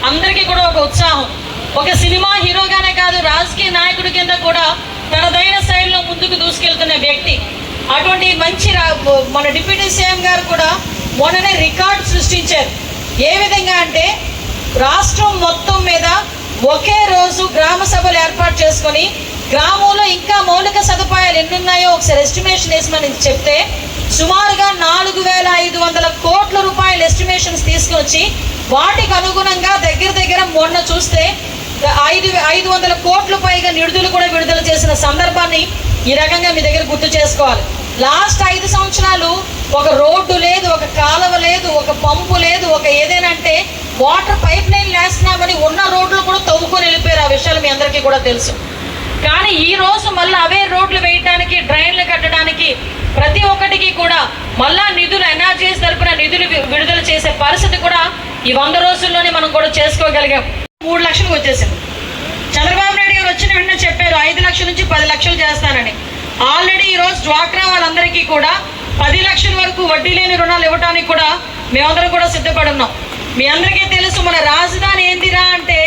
అందరికీ కూడా ఒక ఉత్సాహం. ఒక సినిమా హీరోగానే కాదు, రాజకీయ నాయకుడి కింద కూడా తనదైన శైలిలో ముందుకు దూసుకెళ్తున్న వ్యక్తి. అటువంటి మంచి మన డిప్యూటీ సీఎం గారు కూడా మొన్ననే రికార్డు సృష్టించారు. ఏ విధంగా అంటే రాష్ట్రం మొత్తం మీద ఒకే రోజు గ్రామ సభలు ఏర్పాటు చేసుకొని గ్రామంలో ఇంకా మౌలిక సదుపాయాలు ఎన్నున్నాయో ఒకసారి ఎస్టిమేషన్ వేసిమని చెప్తే సుమారుగా 4,500 కోట్ల రూపాయల ఎస్టిమేషన్స్ తీసుకొచ్చి వాటికి అనుగుణంగా దగ్గర మొన్న చూస్తే 500 కోట్ల పైగా నిధులు కూడా విడుదల చేసిన సందర్భాన్ని ఈ రకంగా మీ దగ్గర గుర్తు చేసుకోవాలి. లాస్ట్ 5 సంవత్సరాలు ఒక రోడ్డు లేదు, ఒక కాలువ లేదు, ఒక పంపు లేదు, ఒక ఏదైనా అంటే వాటర్ పైప్ లైన్ వేస్తున్నామని ఉన్న రోడ్లు కూడా తవ్వుకొని వెళ్ళిపోయారు. ఆ విషయాలు మీ అందరికీ కూడా తెలుసు. కానీ ఈ రోజు మళ్ళీ అవే రోడ్లు వేయడానికి, డ్రైన్లు కట్టడానికి ప్రతి ఒక్కటికి కూడా మళ్ళా నిధులు ఎన్ఆర్జీఎస్ తరపున నిధులు విడుదల చేసే పరిస్థితి కూడా ఈ 100 రోజుల్లోనే మనం కూడా చేసుకోగలిగాం. 3 లక్షలకు వచ్చేసింది. చంద్రబాబు నాయుడు గారు వచ్చిన వెంటనే చెప్పారు 5 లక్షల నుంచి 10 లక్షలు చేస్తానని. ఆల్రెడీ ఈరోజు డ్వాక్రా వాళ్ళందరికీ కూడా 10 లక్షల వరకు వడ్డీ లేని రుణాలు ఇవ్వడానికి కూడా మేమందరం కూడా సిద్ధపడి ఉన్నాం. మీ అందరికీ తెలుసు మన రాజధాని ఏందిరా అంటే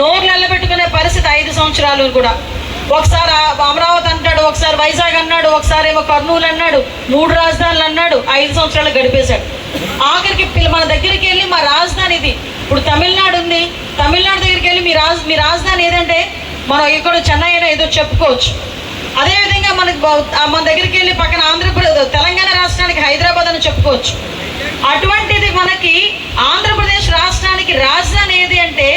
నోర్లు ఎల్లబెట్టుకునే పరిస్థితి 5 సంవత్సరాలు కూడా. ఒకసారి అమరావతి అంటాడు, ఒకసారి వైజాగ్ అన్నాడు, ఒకసారి ఏమో కర్నూలు అన్నాడు, 3 రాజధానులు అన్నాడు. 5 సంవత్సరాలు గడిపేశాడు. ఆఖరికి మన దగ్గరికి వెళ్ళి మా రాజధాని ఇది, ఇప్పుడు తమిళనాడు ఉంది, తమిళనాడు దగ్గరికి వెళ్ళి మీ రాజధాని ఏదంటే మనం ఇక్కడ చెన్నై ఏదో చెప్పుకోవచ్చు. అదేవిధంగా మన దగ్గరికి వెళ్ళి పక్కన ఆంధ్రప్రదేశ్ తెలంగాణ రాష్ట్రానికి హైదరాబాద్ అని చెప్పుకోవచ్చు. అటువంటిది మనకి ఆంధ్రప్రదేశ్ రాష్ట్రానికి రాజధాని ఏది అంటే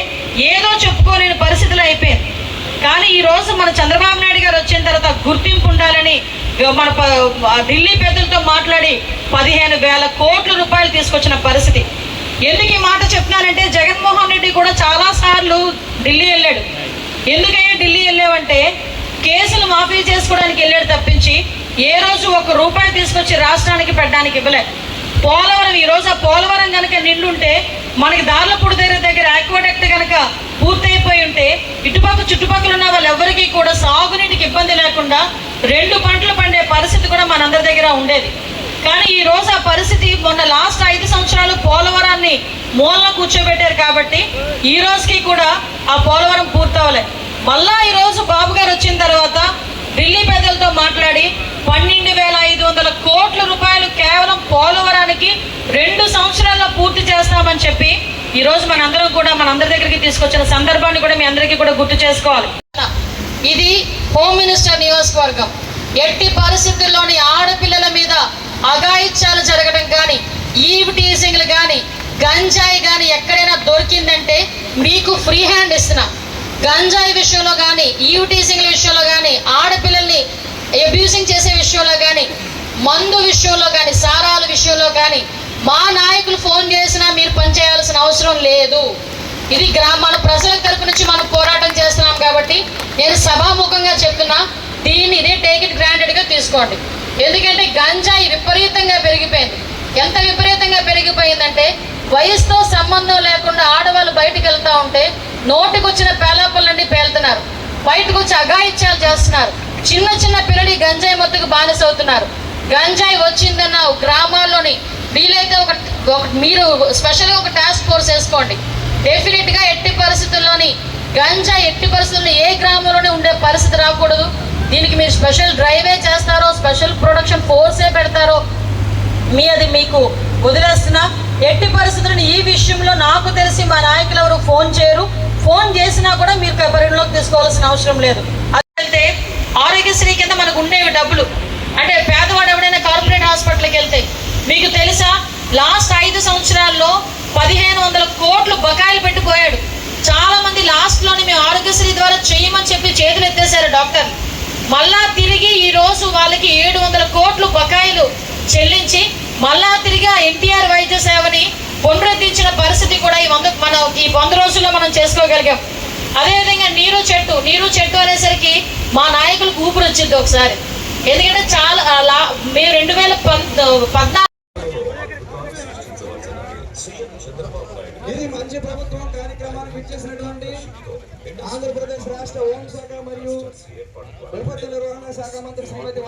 ఏదో చెప్పుకోలేని పరిస్థితులు అయిపోయింది. కానీ ఈరోజు మన చంద్రబాబు నాయుడు గారు వచ్చిన తర్వాత గుర్తింపు ఉండాలని మన ఢిల్లీ పెద్దలతో మాట్లాడి 15,000 కోట్ల రూపాయలు తీసుకొచ్చిన పరిస్థితి. ఎందుకు ఈ మాట చెప్తున్నానంటే జగన్మోహన్ రెడ్డి కూడా చాలాసార్లు ఢిల్లీ వెళ్ళాడు. ఎందుకయ్యా ఢిల్లీ వెళ్ళావంటే కేసులు మాఫీ చేసుకోవడానికి వెళ్ళాడు తప్పించి ఏ రోజు 1 రూపాయి తీసుకొచ్చి రాష్ట్రానికి పెట్టడానికి ఇవ్వలేదు. పోలవరం ఈరోజు ఆ పోలవరం కనుక నిండుంటే మనకి దార్లపూడి దగ్గర ఆక్వాడక్ట్ కనుక పూర్తయిపోయి ఉంటే ఇటుపక్క చుట్టుపక్కల ఉన్న వాళ్ళు ఎవరికి కూడా సాగునీటికి ఇబ్బంది లేకుండా 2 పంటలు పండే పరిస్థితి కూడా మనందరి దగ్గర ఉండేది. కానీ ఈ రోజు ఆ పరిస్థితి మొన్న లాస్ట్ 5 సంవత్సరాలు పోలవరాన్ని మూలన కూర్చోబెట్టారు కాబట్టి ఈ రోజుకి కూడా ఆ పోలవరం పూర్తవలేదు. మళ్ళా ఈరోజు బాబు గారు వచ్చిన తర్వాత ఢిల్లీ పెద్దలతో మాట్లాడి 12,500 కోట్ల రూపాయలు కేవలం పోలవరానికి 2 సంవత్సరాల్లో పూర్తి చేస్తామని చెప్పి ఈరోజు మనందరి దగ్గరికి తీసుకొచ్చిన సందర్భాన్ని కూడా మీ అందరికీ కూడా గుర్తు చేసుకోవాలి. ఇది హోమ్ మినిస్టర్ నియోజకవర్గం. ఎట్టి పరిస్థితుల్లోని ఆడపిల్లల మీద అఘాయిత్యాలు జరగడం కానీ, ఈవ్ టీజింగ్లు కానీ, గంజాయి కానీ ఎక్కడైనా దొరికిందంటే మీకు ఫ్రీ హ్యాండ్ ఇస్తున్నా. గంజాయి విషయంలో కానీ, ఈవ్ టీజింగ్ల విషయంలో కానీ, ఆడపిల్లల్ని అబ్యూజింగ్ చేసే విషయంలో కానీ, మందు విషయంలో కానీ, సారాల విషయంలో కానీ మా నాయకులు ఫోన్ చేసినా మీరు పనిచేయాల్సిన అవసరం లేదు. ఇది మన ప్రజల తరపు నుంచి మనం పోరాటం చేస్తున్నాం కాబట్టి నేను సభాముఖంగా చెప్తున్నా, ఇదే టేక్ ఇట్ గ్రాంటెడ్గా తీసుకోండి. ఎందుకంటే గంజాయి విపరీతంగా పెరిగిపోయింది. ఎంత విపరీతంగా పెరిగిపోయిందంటే వయసుతో సంబంధం లేకుండా ఆడవాళ్ళు బయటకు వెళ్తూ ఉంటే నోటికి వచ్చిన పేలాపళ్ళండి పేలుతున్నారు, బయటకు వచ్చి అఘాయిత్యాలు చేస్తున్నారు. చిన్న పిల్లలు గంజాయి మత్తుకు బానిసవుతున్నారు. గంజాయి వచ్చిందన్న గ్రామాల్లోని వీలైతే మీరు స్పెషల్గా ఒక టాస్క్ ఫోర్స్ వేసుకోండి. డెఫినెట్గా ఎట్టి పరిస్థితుల్లోని గంజాయి ఎట్టి పరిస్థితుల్లో ఏ గ్రామంలోనే ఉండే పరిస్థితి రాకూడదు. దీనికి మీరు స్పెషల్ డ్రైవే చేస్తారో, స్పెషల్ ప్రొడక్షన్ ఫోర్సే పెడతారో అది మీకు వదిలేస్తున్నా. ఎట్టి పరిస్థితులను ఈ విషయంలో నాకు తెలిసి మా నాయకులు ఎవరు ఫోన్ చేయరు. ఫోన్ చేసినా కూడా మీరు పరిగణలోకి తీసుకోవాల్సిన అవసరం లేదు. అదే ఆరోగ్యశ్రీ కింద మనకు ఉండేవి డబ్బులు అంటే పేదవాడు ఎవడైనా కార్పొరేట్ హాస్పిటల్కి వెళ్తే మీకు తెలుసా లాస్ట్ 5 సంవత్సరాల్లో 1,500 కోట్లు బకాయిలు పెట్టిపోయాడు. చాలా మంది లాస్ట్లోని మేము ఆరోగ్యశ్రీ ద్వారా చేయమని చెప్పి చేతులు ఎత్తేసారు డాక్టర్లు. మళ్ళా తిరిగి ఈ రోజు వాళ్ళకి 700 కోట్లు బకాయిలు చెల్లించి మళ్ళా తిరిగి ఎన్టీఆర్ వైద్య సేవని పునరుద్ధరించిన పరిస్థితి కూడా ఈ 100 రోజుల్లో మనం చేసుకోగలిగాం. అదేవిధంగా నీరు చెట్టు అనేసరికి మా నాయకులకు ఊపిరి వచ్చింది ఒకసారి. ఎందుకంటే చాలా మేము 2014 ఇది మంచి ప్రభుత్వం కార్యక్రమానికి ఇచ్చేసినటువంటి ఆంధ్రప్రదేశ్ రాష్ట్ర హోంశాఖ మరియు విపత్తు నిర్వహణ శాఖ మంత్రి శ్రీమతి